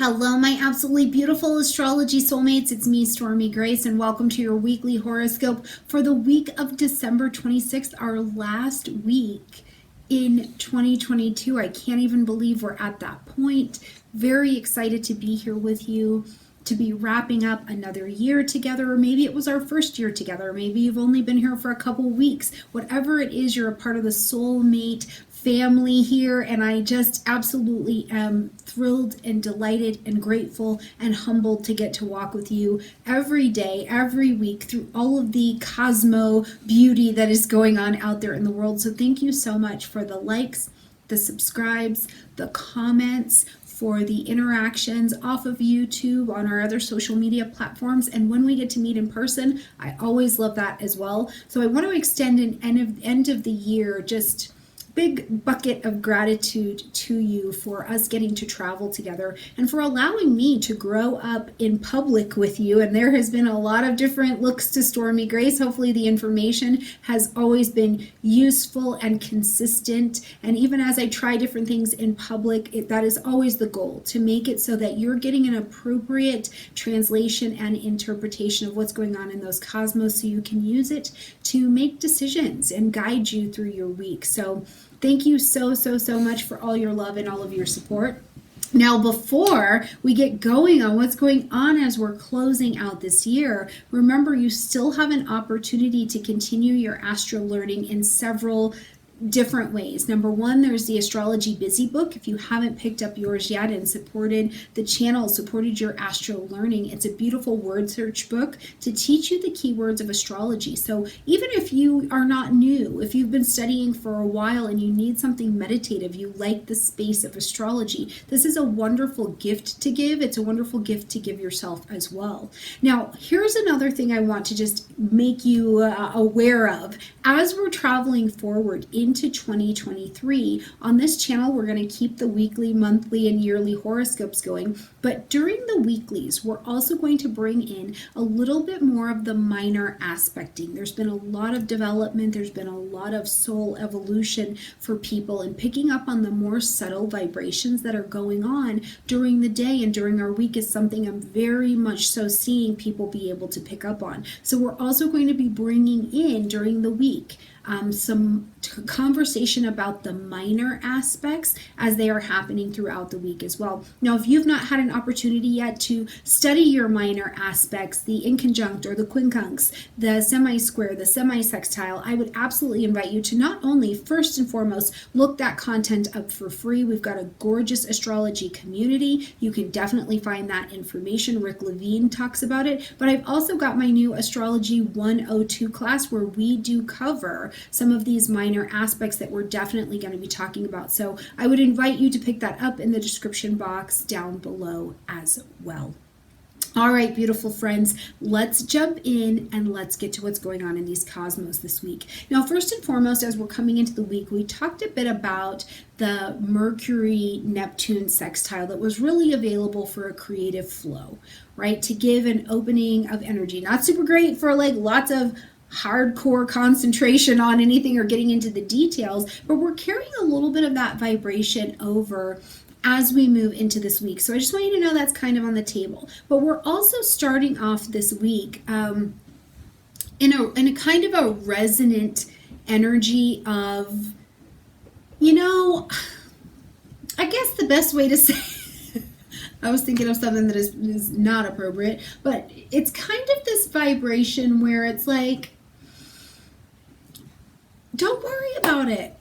Hello, my absolutely beautiful astrology soulmates. It's me, Stormie Grace, and welcome to your weekly horoscope for the week of December 26th, our last week in 2022. I can't even believe we're at that point. Very excited to be here with you, to be wrapping up another year together, or maybe it was our first year together. Maybe you've only been here for a couple weeks. Whatever it is, you're a part of the soulmate family here, and I just absolutely am thrilled and delighted and grateful and humbled to get to walk with you every day, every week through all of the cosmo beauty that is going on out there in the world. So thank you so much for the likes, the subscribes, the comments, for the interactions off of YouTube, on our other social media platforms, and when we get to meet in person, I always love that as well. So I want to extend an end of the year just big bucket of gratitude to you for us getting to travel together and for allowing me to grow up in public with you. And there has been a lot of different looks to Stormie Grace. Hopefully the information has always been useful and consistent. And even as I try different things in public, that is always the goal, to make it so that you're getting an appropriate translation and interpretation of what's going on in those cosmos, so you can use it to make decisions and guide you through your week. So thank you so much for all your love and all of your support. Now, before we get going on what's going on as we're closing out this year, remember you still have an opportunity to continue your astral learning in several different ways. Number one, there's the Astrology Busy Book. If you haven't picked up yours yet and supported the channel, supported your astral learning, it's a beautiful word search book to teach you the keywords of astrology. So even if you are not new, if you've been studying for a while and you need something meditative, you like the space of astrology, this is a wonderful gift to give. It's a wonderful gift to give yourself as well. Now, here's another thing I want to just make you aware of. As we're traveling forward into 2023, on this channel, we're going to keep the weekly, monthly, and yearly horoscopes going. But during the weeklies, we're also going to bring in a little bit more of the minor aspecting. There's been a lot of development. There's been a lot of soul evolution for people, and picking up on the more subtle vibrations that are going on during the day and during our week is something I'm very much so seeing people be able to pick up on. So we're also going to be bringing in during the week some conversation about the minor aspects as they are happening throughout the week as well. Now, if you've not had an opportunity yet to study your minor aspects, the inconjunct or the quincunx, the semi-square, the semi-sextile, I would absolutely invite you to not only first and foremost look that content up for free. We've got a gorgeous astrology community. You can definitely find that information. Rick Levine talks about it, but I've also got my new Astrology 102 class where we do cover some of these minor aspects that we're definitely going to be talking about. So I would invite you to pick that up in the description box down below as well. All right, beautiful friends, let's jump in and let's get to what's going on in these cosmos this week. Now, first and foremost, as we're coming into the week, we talked a bit about the Mercury-Neptune sextile that was really available for a creative flow, right? To give an opening of energy. Not super great for like lots of hardcore concentration on anything or getting into the details, but we're carrying a little bit of that vibration over as we move into this week. So I just want you to know that's kind of on the table. But we're also starting off this week in a kind of a resonant energy of, I guess the best way to say I was thinking of something that is not appropriate, but it's kind of this vibration where it's like, don't worry about it.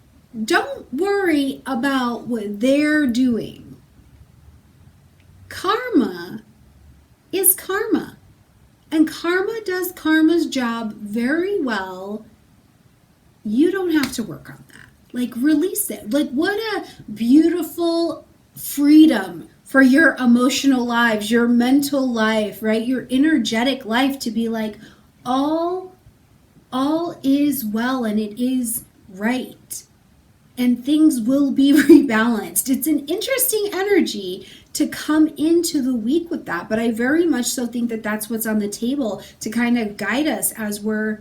Don't worry about what they're doing. Karma is karma. And karma does karma's job very well. You don't have to work on that. Like, release it. Like, what a beautiful freedom for your emotional lives, your mental life, right? Your energetic life to be like, all is well and it is right. And things will be rebalanced. It's an interesting energy to come into the week with that, but I very much so think that that's what's on the table to kind of guide us as we're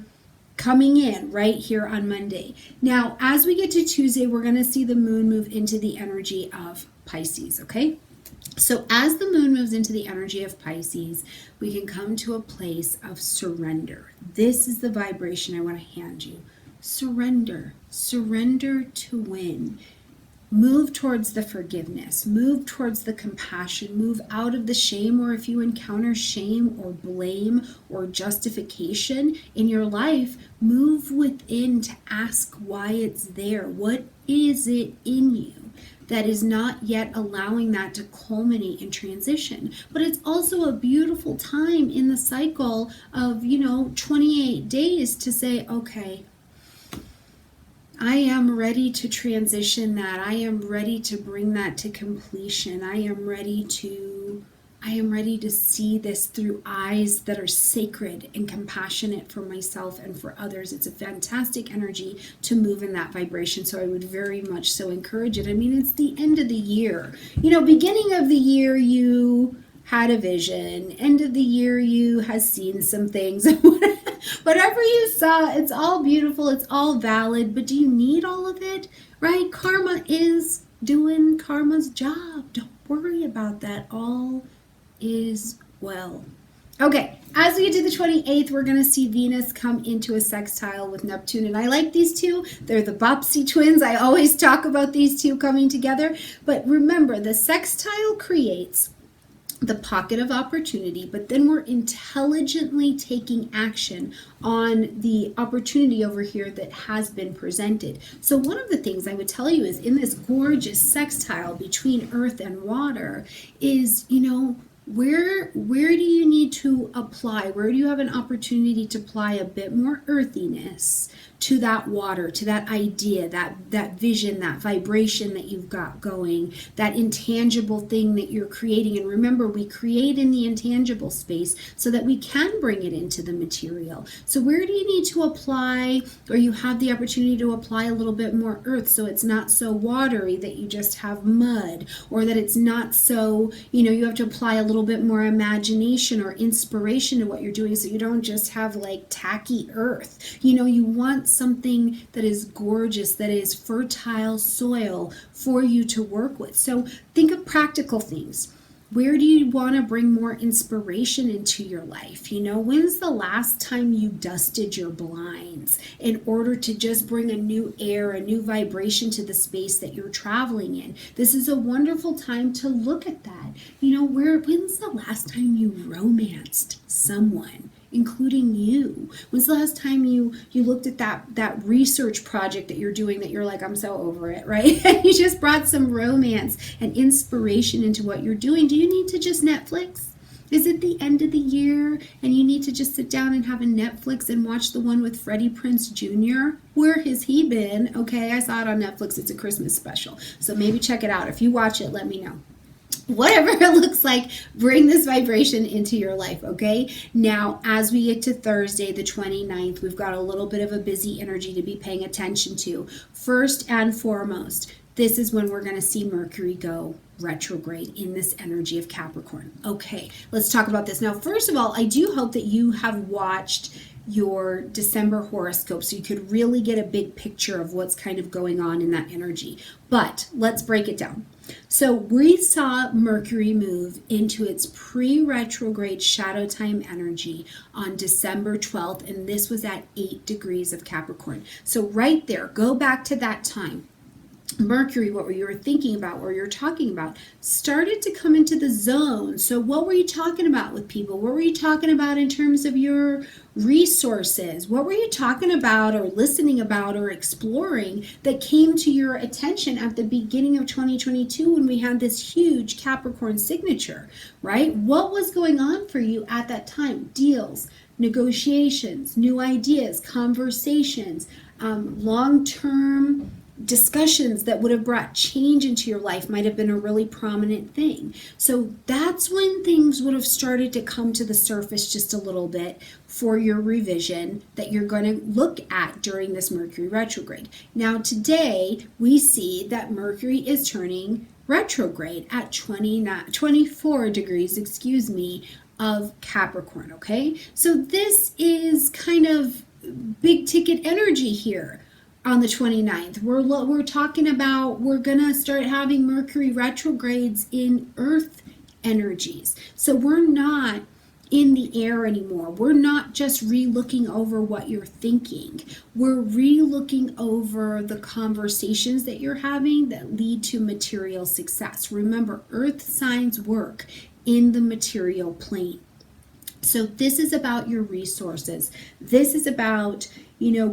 coming in right here on Monday. Now, as we get to Tuesday, we're going to see the moon move into the energy of Pisces, okay? So as the moon moves into the energy of Pisces, we can come to a place of surrender. This is the vibration I want to hand you. Surrender. Surrender to win. Move towards the forgiveness. Move towards the compassion. Move out of the shame, or if you encounter shame or blame or justification in your life, move within to ask why it's there. What is it in you that is not yet allowing that to culminate in transition? But it's also a beautiful time in the cycle of, 28 days to say, okay, I am ready to transition that. I am ready to bring that to completion. I am ready to see this through eyes that are sacred and compassionate for myself and for others. It's a fantastic energy to move in that vibration. So I would very much so encourage it. I mean, it's the end of the year. Beginning of the year, you had a vision. End of the year, you had seen some things. Whatever you saw, it's all beautiful, it's all valid, but do you need all of it? Right? Karma is doing karma's job. Don't worry about that. All is well. Okay, as we get to the 28th, we're going to see Venus come into a sextile with Neptune. And I like these two. They're the Bopsy twins. I always talk about these two coming together. But remember, the sextile creates the pocket of opportunity, but then we're intelligently taking action on the opportunity over here that has been presented. So one of the things I would tell you is in this gorgeous sextile between earth and water is, where do you need to apply? Where do you have an opportunity to apply a bit more earthiness to that water, to that idea, that vision, that vibration that you've got going, that intangible thing that you're creating? And remember, we create in the intangible space so that we can bring it into the material. So where do you need to apply, or you have the opportunity to apply a little bit more earth so it's not so watery that you just have mud, or that it's not so, you have to apply a little bit more imagination or inspiration to what you're doing so you don't just have like tacky earth. You want something that is gorgeous, that is fertile soil for you to work with. So think of practical things. Where do you want to bring more inspiration into your life? When's the last time you dusted your blinds in order to just bring a new air, a new vibration to the space that you're traveling in? This is a wonderful time to look at that. When's the last time you romanced someone, including you? When's the last time you looked at that research project that you're doing that you're like, I'm so over it, right? You just brought some romance and inspiration into what you're doing. Do you need to just Netflix? Is it the end of the year and you need to just sit down and have a Netflix and watch the one with Freddie Prinze Jr.? Where has he been? Okay, I saw it on Netflix. It's a Christmas special. So maybe check it out. If you watch it, let me know. Whatever it looks like, bring this vibration into your life, okay? Now, as we get to Thursday, the 29th, we've got a little bit of a busy energy to be paying attention to. First and foremost, this is when we're going to see Mercury go retrograde in this energy of Capricorn. Okay, let's talk about this. Now, first of all, I do hope that you have watched your December horoscope so you could really get a big picture of what's kind of going on in that energy. But let's break it down. So we saw Mercury move into its pre-retrograde shadow time energy on December 12th, and this was at 8 degrees of Capricorn. So right there, go back to that time. Mercury, what you were thinking about, what you were talking about, started to come into the zone. So what were you talking about with people? What were you talking about in terms of your resources? What were you talking about or listening about or exploring that came to your attention at the beginning of 2022 when we had this huge Capricorn signature, right? What was going on for you at that time? Deals, negotiations, new ideas, conversations, long-term discussions that would have brought change into your life might have been a really prominent thing. So that's when things would have started to come to the surface just a little bit for your revision that you're going to look at during this Mercury retrograde. Now today we see that Mercury is turning retrograde at 24 degrees, of Capricorn, okay? So this is kind of big ticket energy here. On the 29th. We're talking about, we're going to start having Mercury retrogrades in Earth energies. So we're not in the air anymore. We're not just re-looking over what you're thinking. We're re-looking over the conversations that you're having that lead to material success. Remember, Earth signs work in the material plane. So this is about your resources. This is about,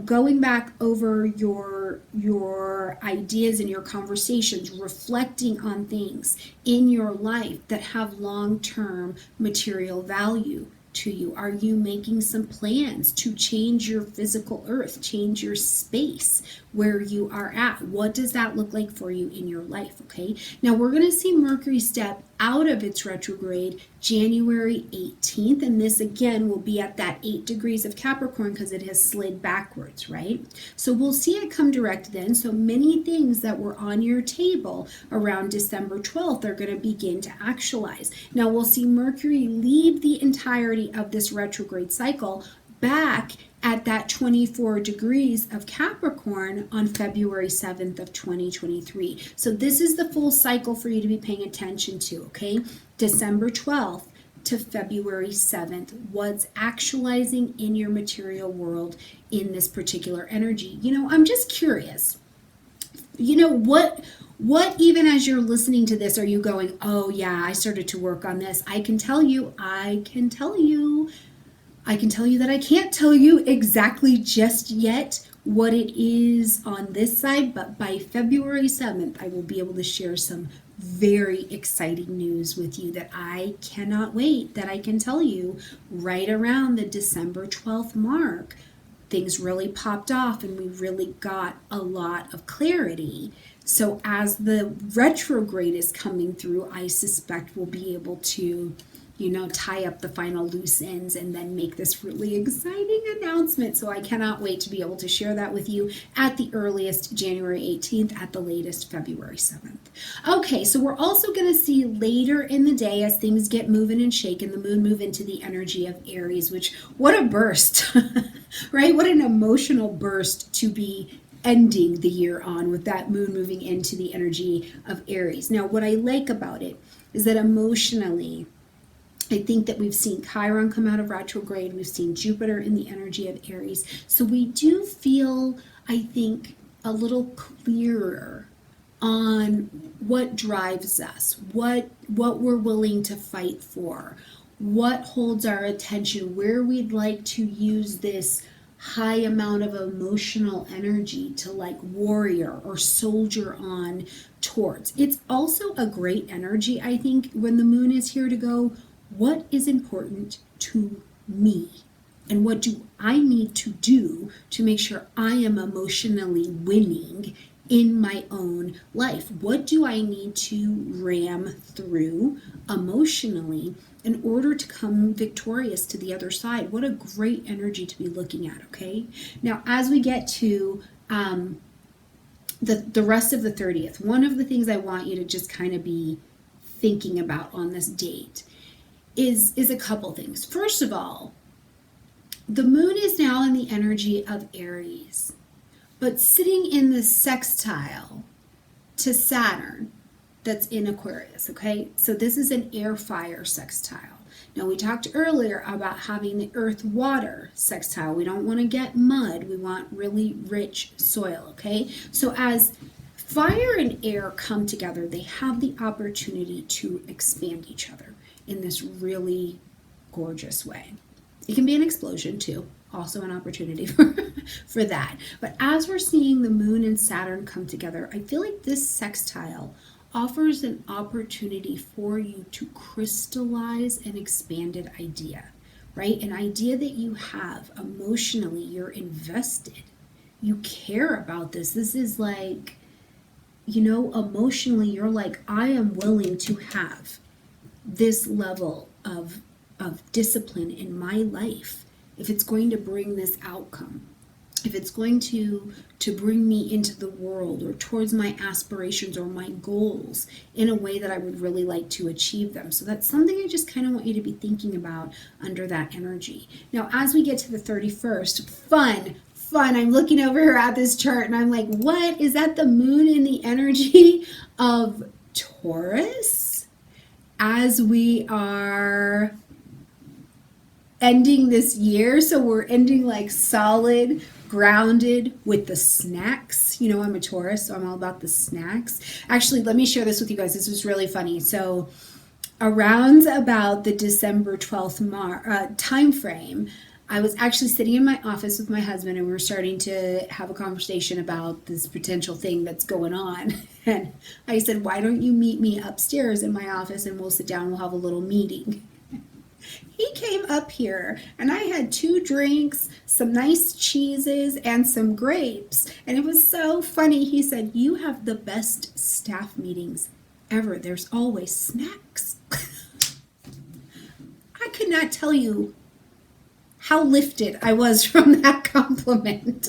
going back over your ideas and your conversations, reflecting on things in your life that have long-term material value to you. Are you making some plans to change your physical earth, change your space where you are at? What does that look like for you in your life? Okay, now we're going to see Mercury step out of its retrograde January 18th, and this again will be at that 8 degrees of Capricorn because it has slid backwards, right? So we'll see it come direct then. So many things that were on your table around December 12th are going to begin to actualize. Now we'll see Mercury leave the entirety of this retrograde cycle back at that 24 degrees of Capricorn on February 7th of 2023. So this is the full cycle for you to be paying attention to, okay? December 12th to February 7th, what's actualizing in your material world in this particular energy. I'm just curious. What even as you're listening to this, are you going, oh yeah, I started to work on this. I can tell you that I can't tell you exactly just yet what it is on this side, but by February 7th, I will be able to share some very exciting news with you that I cannot wait, that I can tell you right around the December 12th mark. Things really popped off and we really got a lot of clarity. So as the retrograde is coming through, I suspect we'll be able to tie up the final loose ends and then make this really exciting announcement. So I cannot wait to be able to share that with you at the earliest January 18th, at the latest February 7th. Okay, so we're also going to see later in the day, as things get moving and shaking, the moon move into the energy of Aries, which, what a burst, right? What an emotional burst to be ending the year on, with that moon moving into the energy of Aries. Now, what I like about it is that emotionally, I think that we've seen Chiron come out of retrograde. We've seen Jupiter in the energy of Aries. So we do feel, I think, a little clearer on what drives us, what we're willing to fight for, what holds our attention, where we'd like to use this high amount of emotional energy to warrior or soldier on towards. It's also a great energy, I think, when the moon is here to go, what is important to me? And what do I need to do to make sure I am emotionally winning in my own life? What do I need to ram through emotionally in order to come victorious to the other side? What a great energy to be looking at, okay? Now, as we get to the rest of the 30th, one of the things I want you to just kind of be thinking about on this date is a couple things. First of all, the moon is now in the energy of Aries, but sitting in the sextile to Saturn that's in Aquarius, okay? So this is an air-fire sextile. Now, we talked earlier about having the earth-water sextile. We don't want to get mud. We want really rich soil, okay? So as fire and air come together, they have the opportunity to expand each other in this really gorgeous way. It can be an explosion too, also an opportunity for that. But as we're seeing the moon and Saturn come together, I feel like this sextile offers an opportunity for you to crystallize an expanded idea, right? An idea that you have emotionally, you're invested, you care about this. This is emotionally, you're like, I am willing to have this level of discipline in my life if it's going to bring this outcome, if it's going to bring me into the world or towards my aspirations or my goals in a way that I would really like to achieve them. So that's something I just kind of want you to be thinking about under that energy. Now, as we get to the 31st, fun. I'm looking over here at this chart and I'm like, what? Is that the moon in the energy of Taurus? As we are ending this year, so we're ending like solid, grounded with the snacks. You know, I'm a Taurus, so I'm all about the snacks. Actually, let me share this with you guys. This was really funny. So around about the December 12th time frame, I was actually sitting in my office with my husband and we were starting to have a conversation about this potential thing that's going on. And I said, why don't you meet me upstairs in my office and we'll sit down and we'll have a little meeting. He came up here and I had 2 drinks, some nice cheeses, and some grapes. And it was so funny. He said, you have the best staff meetings ever. There's always snacks. I could not tell you how lifted I was from that compliment.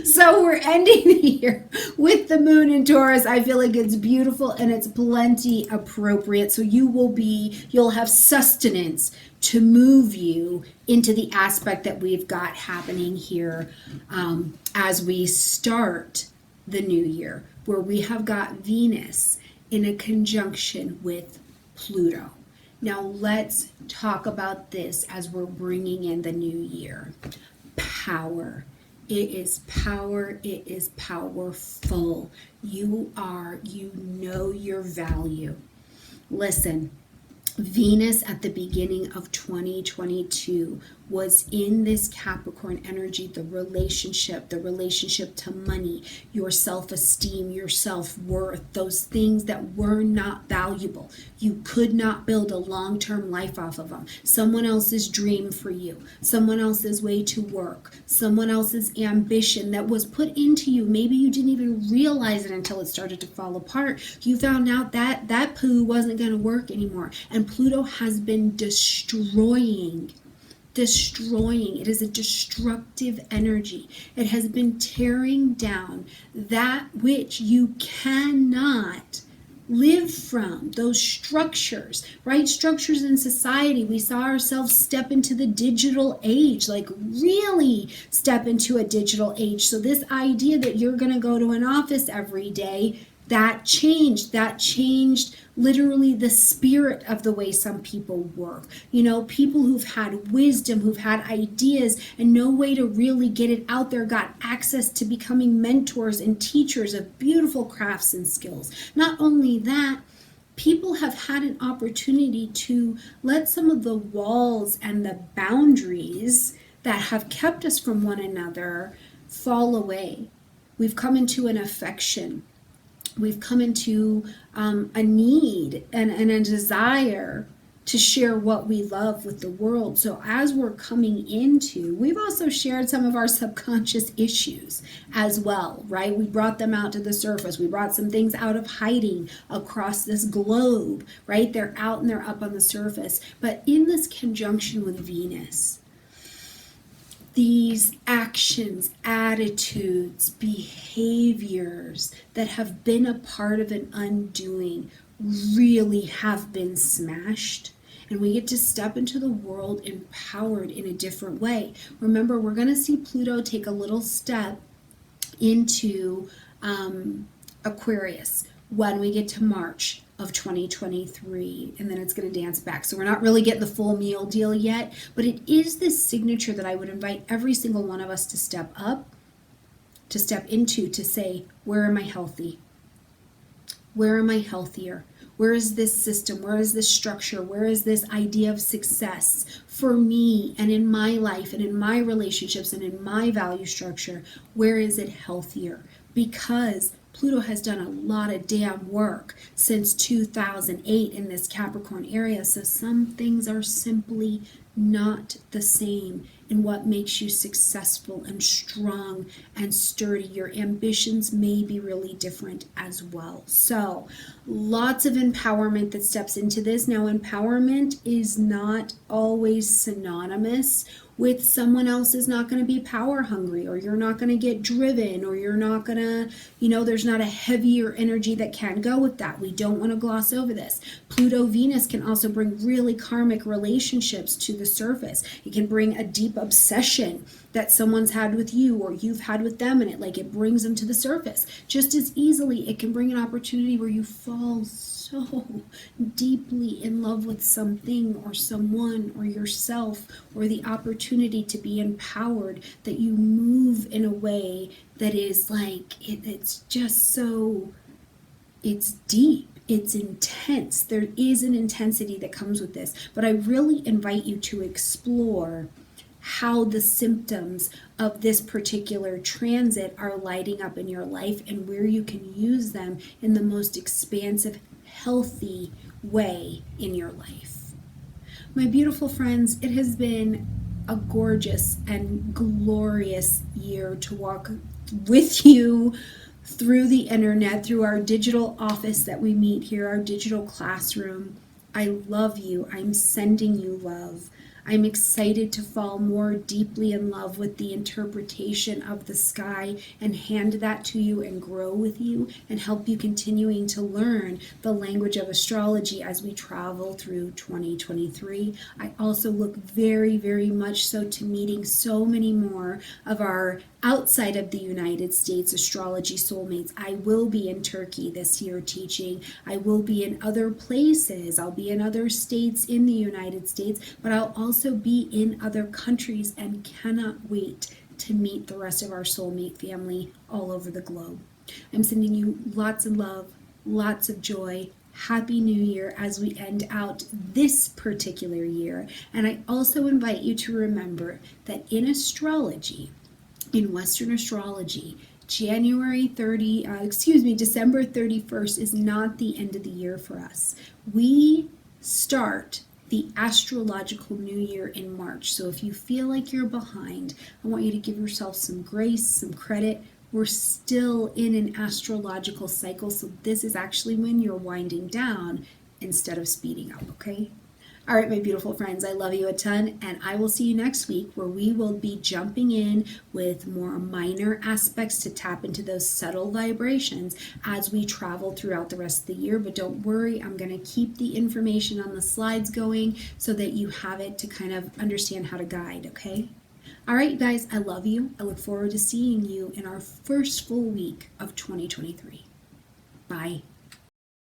So we're ending the year with the moon in Taurus. I feel like it's beautiful and it's plenty appropriate. So you'll have sustenance to move you into the aspect that we've got happening here as we start the new year, where we have got Venus in a conjunction with Pluto. Now let's talk about this as we're bringing in the new year. Power. It is power. It is powerful. You know your value. Listen, Venus at the beginning of 2022 was in this Capricorn energy, the relationship to money, your self-esteem, your self-worth, those things that were not valuable. You could not build a long-term life off of them. Someone else's dream for you, someone else's way to work, someone else's ambition that was put into you. Maybe you didn't even realize it until it started to fall apart. You found out that that poo wasn't going to work anymore. And Pluto has been destroying. It is a destructive energy. It has been tearing down that which you cannot live from, those structures, right? Structures in society. We saw ourselves step into the digital age, like really step into a digital age. So this idea that you're going to go to an office every day, that changed literally the spirit of the way some people work. You know, people who've had wisdom, who've had ideas and no way to really get it out there, got access to becoming mentors and teachers of beautiful crafts and skills. Not only that, people have had an opportunity to let some of the walls and the boundaries that have kept us from one another fall away. We've come into an affection. We've come into a need and a desire to share what we love with the world. So as we're coming into, we've also shared some of our subconscious issues as well, right? We brought them out to the surface. We brought some things out of hiding across this globe, right? They're out and they're up on the surface. But in this conjunction with Venus, these actions, attitudes, behaviors that have been a part of an undoing really have been smashed. And we get to step into the world empowered in a different way. Remember, we're going to see Pluto take a little step into Aquarius when we get to March of 2023, and then it's going to dance back. So we're not really getting the full meal deal yet, but it is this signature that I would invite every single one of us to step up, to step into, to say, where am I healthy? Where am I healthier? Where is this system? Where is this structure? Where is this idea of success for me and in my life and in my relationships and in my value structure? Where is it healthier? Because Pluto has done a lot of damn work since 2008 in this Capricorn area. So some things are simply not the same in what makes you successful and strong and sturdy. Your ambitions may be really different as well. So lots of empowerment that steps into this. Now, empowerment is not always synonymous with someone else is not going to be power hungry, or you're not going to get driven, or you're not going to, there's not a heavier energy that can go with that. We don't want to gloss over this. Pluto Venus can also bring really karmic relationships to the surface. It can bring a deep obsession that someone's had with you or you've had with them, and it brings them to the surface. Just as easily, it can bring an opportunity where you fall so deeply in love with something or someone or yourself, or the opportunity to be empowered, that you move in a way that is it's just so, it's deep. It's intense. There is an intensity that comes with this, but I really invite you to explore how the symptoms of this particular transit are lighting up in your life, and where you can use them in the most expansive, healthy way in your life. My beautiful friends, it has been a gorgeous and glorious year to walk with you through the internet, through our digital office that we meet here, our digital classroom. I love you. I'm sending you love. I'm excited to fall more deeply in love with the interpretation of the sky and hand that to you and grow with you and help you continuing to learn the language of astrology as we travel through 2023. I also look very, very much so to meeting so many more of our outside of the United States astrology soulmates. I will be in Turkey this year teaching. I will be in other places. I'll be in other states in the United States, but I'll also be in other countries, and cannot wait to meet the rest of our soulmate family all over the globe. I'm sending you lots of love, lots of joy. Happy New Year as we end out this particular year. And I also invite you to remember that in astrology, in Western astrology, December 31st is not the end of the year for us. We start the astrological new year in March. So if you feel like you're behind, I want you to give yourself some grace, some credit. We're still in an astrological cycle, so this is actually when you're winding down instead of speeding up, okay? All right, my beautiful friends, I love you a ton, and I will see you next week, where we will be jumping in with more minor aspects to tap into those subtle vibrations as we travel throughout the rest of the year. But don't worry, I'm going to keep the information on the slides going so that you have it to kind of understand how to guide, okay? All right, guys, I love you. I look forward to seeing you in our first full week of 2023. Bye.